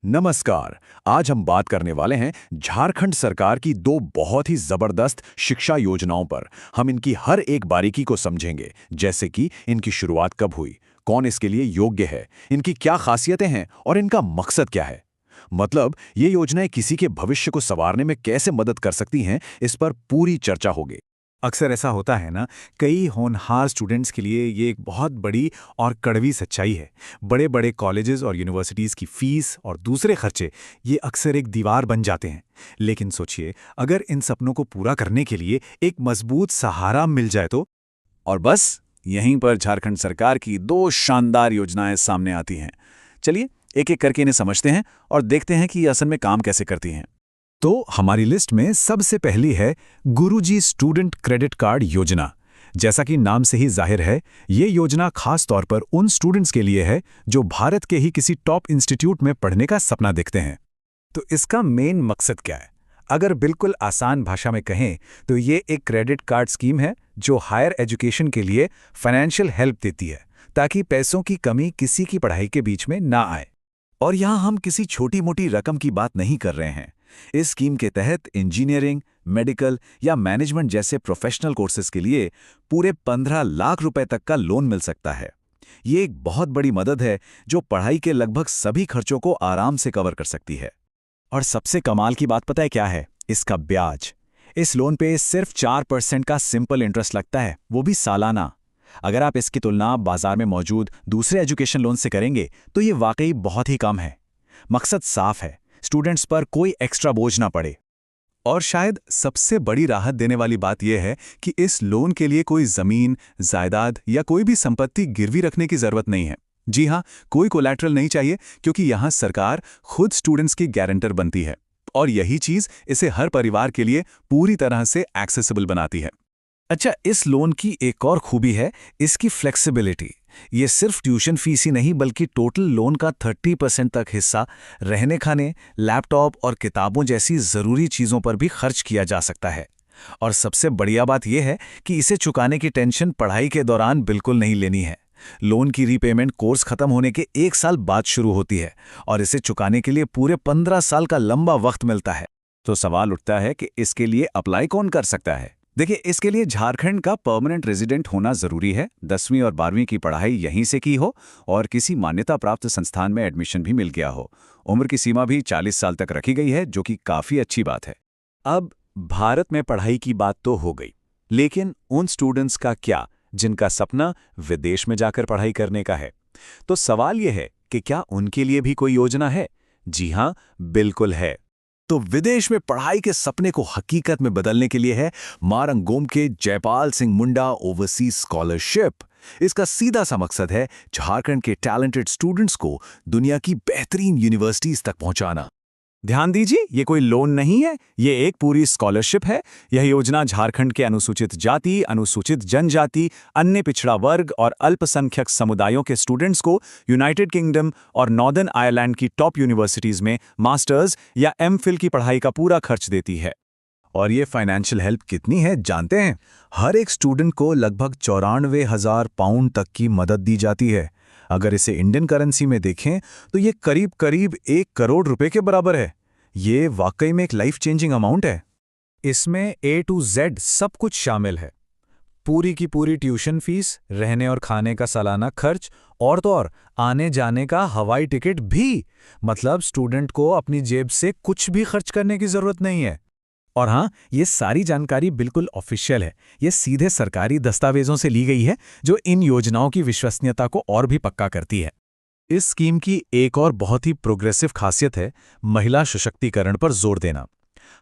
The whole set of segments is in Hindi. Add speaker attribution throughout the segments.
Speaker 1: नमस्कार। आज हम बात करने वाले हैं झारखंड सरकार की दो बहुत ही जबरदस्त शिक्षा योजनाओं पर। हम इनकी हर एक बारीकी को समझेंगे, जैसे कि इनकी शुरुआत कब हुई, कौन इसके लिए योग्य है, इनकी क्या खासियतें हैं और इनका मकसद क्या है। मतलब ये योजनाएं किसी के भविष्य को संवारने में कैसे मदद कर सकती हैं, इस पर पूरी चर्चा होगी।
Speaker 2: अक्सर ऐसा होता है ना। कई होनहार स्टूडेंट्स के लिए ये एक बहुत बड़ी और कड़वी सच्चाई है। बड़े बड़े कॉलेजेस और यूनिवर्सिटीज़ की फीस और दूसरे खर्चे ये अक्सर एक दीवार बन जाते हैं। लेकिन सोचिए, अगर इन सपनों को पूरा करने के लिए एक मजबूत सहारा मिल जाए तो।
Speaker 3: और बस यहीं पर झारखंड सरकार की दो शानदार योजनाएं सामने आती हैं। चलिए एक एक करके इन्हें समझते हैं और देखते हैं कि ये असल में काम कैसे करती हैं।
Speaker 2: तो हमारी लिस्ट में सबसे पहली है गुरुजी स्टूडेंट क्रेडिट कार्ड योजना। जैसा कि नाम से ही जाहिर है, ये योजना खास तौर पर उन स्टूडेंट्स के लिए है जो भारत के ही किसी टॉप इंस्टीट्यूट में पढ़ने का सपना देखते हैं। तो इसका मेन मकसद क्या है? अगर बिल्कुल आसान भाषा में कहें तो ये एक क्रेडिट कार्ड स्कीम है जो हायर एजुकेशन के लिए फाइनेंशियल हेल्प देती है, ताकि पैसों की कमी किसी की पढ़ाई के बीच में ना आए। और यहाँ हम किसी छोटी मोटी रकम की बात नहीं कर रहे हैं। इस स्कीम के तहत इंजीनियरिंग, मेडिकल या मैनेजमेंट जैसे प्रोफेशनल कोर्सेज के लिए पूरे 15 लाख रुपए तक का लोन मिल सकता है। ये एक बहुत बड़ी मदद है जो पढ़ाई के लगभग सभी खर्चों को आराम से कवर कर सकती है। और सबसे कमाल की बात पता है क्या है? इसका ब्याज। इस लोन पे सिर्फ 4% का सिंपल इंटरेस्ट लगता है, वो भी सालाना। अगर आप इसकी तुलना बाजार में मौजूद दूसरे एजुकेशन लोन से करेंगे तो ये वाकई बहुत ही कम है। मकसद साफ है, स्टूडेंट्स पर कोई एक्स्ट्रा बोझ ना पड़े। और शायद सबसे बड़ी राहत देने वाली बात यह है कि इस लोन के लिए कोई जमीन, जायदाद या कोई भी संपत्ति गिरवी रखने की जरूरत नहीं है। जी हाँ, कोई कोलैटरल नहीं चाहिए, क्योंकि यहाँ सरकार खुद स्टूडेंट्स की गारंटर बनती है। और यही चीज इसे हर परिवार के लिए पूरी तरह से एक्सेसिबल बनाती है। अच्छा, इस लोन की एक और खूबी है इसकी फ्लेक्सिबिलिटी। ये सिर्फ ट्यूशन फीस ही नहीं बल्कि टोटल लोन का 30% तक हिस्सा रहने खाने, लैपटॉप और किताबों जैसी ज़रूरी चीज़ों पर भी खर्च किया जा सकता है। और सबसे बढ़िया बात यह है कि इसे चुकाने की टेंशन पढ़ाई के दौरान बिल्कुल नहीं लेनी है। लोन की रीपेमेंट कोर्स खत्म होने के 1 साल बाद शुरू होती है और इसे चुकाने के लिए पूरे 15 साल का लंबा वक्त मिलता है। तो सवाल उठता है कि इसके लिए अप्लाई कौन कर सकता है? देखिए, इसके लिए झारखंड का परमानेंट रेजिडेंट होना जरूरी है, 10वीं और 12वीं की पढ़ाई यहीं से की हो और किसी मान्यता प्राप्त संस्थान में एडमिशन भी मिल गया हो। उम्र की सीमा भी 40 साल तक रखी गई है, जो कि काफ़ी अच्छी बात है। अब भारत में पढ़ाई की बात तो हो गई, लेकिन उन स्टूडेंट्स का क्या जिनका सपना विदेश में जाकर पढ़ाई करने का है? तो सवाल यह है कि क्या उनके लिए भी कोई योजना है? जी हाँ, बिल्कुल है। तो विदेश में पढ़ाई के सपने को हकीकत में बदलने के लिए है मारंगोम के जयपाल सिंह मुंडा ओवरसीज स्कॉलरशिप। इसका सीधा सा मकसद है झारखंड के टैलेंटेड स्टूडेंट्स को दुनिया की बेहतरीन यूनिवर्सिटीज तक पहुंचाना। ध्यान दीजिए, ये कोई लोन नहीं है, ये एक पूरी स्कॉलरशिप है। यह योजना झारखंड के अनुसूचित जाति, अनुसूचित जनजाति, अन्य पिछड़ा वर्ग और अल्पसंख्यक समुदायों के स्टूडेंट्स को यूनाइटेड किंगडम और नॉर्दर्न आयरलैंड की टॉप यूनिवर्सिटीज में मास्टर्स या एमफिल की पढ़ाई का पूरा खर्च देती है। और ये फाइनेंशियल हेल्प कितनी है जानते हैं? हर एक स्टूडेंट को लगभग 94,000 पाउंड तक की मदद दी जाती है। अगर इसे इंडियन करेंसी में देखें तो ये करीब करीब 1 करोड़ रुपए के बराबर है। ये वाकई में एक लाइफ चेंजिंग अमाउंट है। इसमें A to Z सब कुछ शामिल है। पूरी की पूरी ट्यूशन फीस, रहने और खाने का सालाना खर्च और तो और आने जाने का हवाई टिकट भी। मतलब स्टूडेंट को अपनी जेब से कुछ भी खर्च करने की जरूरत नहीं है। और हाँ, ये सारी जानकारी बिल्कुल ऑफिशियल है। ये सीधे सरकारी दस्तावेजों से ली गई है, जो इन योजनाओं की विश्वसनीयता को और भी पक्का करती है। इस स्कीम की एक और बहुत ही प्रोग्रेसिव खासियत है महिला सशक्तिकरण पर जोर देना।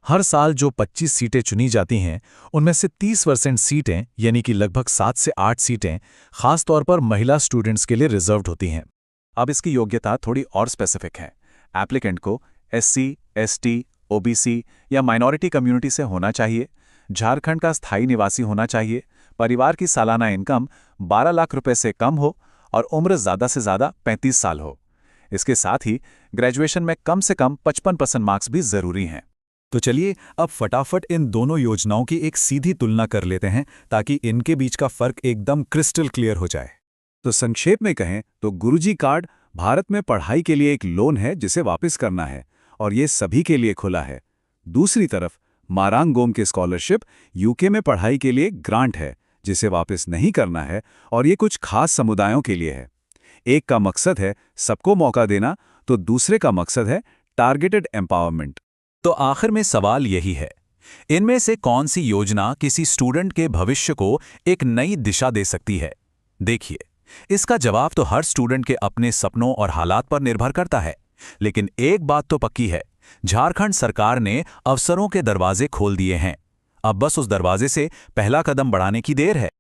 Speaker 2: हर साल जो 25 सीटें चुनी जाती हैं, उनमें से 30% सीटें यानी कि लगभग 7 से 8 सीटें खास तौर पर महिला स्टूडेंट्स के लिए रिजर्व्ड होती हैं। अब इसकी योग्यता थोड़ी और स्पेसिफिक है। एप्लीकेंट को SC, ST, OBC या माइनॉरिटी कम्युनिटी से होना चाहिए, झारखंड का स्थायी निवासी होना चाहिए, परिवार की सालाना इनकम 12 लाख रुपए से कम हो और उम्र ज़्यादा से ज़्यादा 35 साल हो। इसके साथ ही ग्रेजुएशन में कम से कम 55% मार्क्स भी ज़रूरी हैं। तो चलिए अब फटाफट इन दोनों योजनाओं की एक सीधी तुलना कर लेते हैं, ताकि इनके बीच का फर्क एकदम क्रिस्टल क्लियर हो जाए। तो संक्षेप में कहें तो गुरुजी कार्ड भारत में पढ़ाई के लिए एक लोन है जिसे वापस करना है, और ये सभी के लिए खुला है। दूसरी तरफ मारांगोम की स्कॉलरशिप यूके में पढ़ाई के लिए ग्रांट है जिसे वापस नहीं करना है, और ये कुछ खास समुदायों के लिए है। एक का मकसद है सबको मौका देना, तो दूसरे का मकसद है टारगेटेड एम्पावरमेंट।
Speaker 4: तो आखिर में सवाल यही है, इनमें से कौन सी योजना किसी स्टूडेंट के भविष्य को एक नई दिशा दे सकती है? देखिए, इसका जवाब तो हर स्टूडेंट के अपने सपनों और हालात पर निर्भर करता है। लेकिन एक बात तो पक्की है, झारखंड सरकार ने अवसरों के दरवाजे खोल दिए हैं। अब बस उस दरवाजे से पहला कदम बढ़ाने की देर है।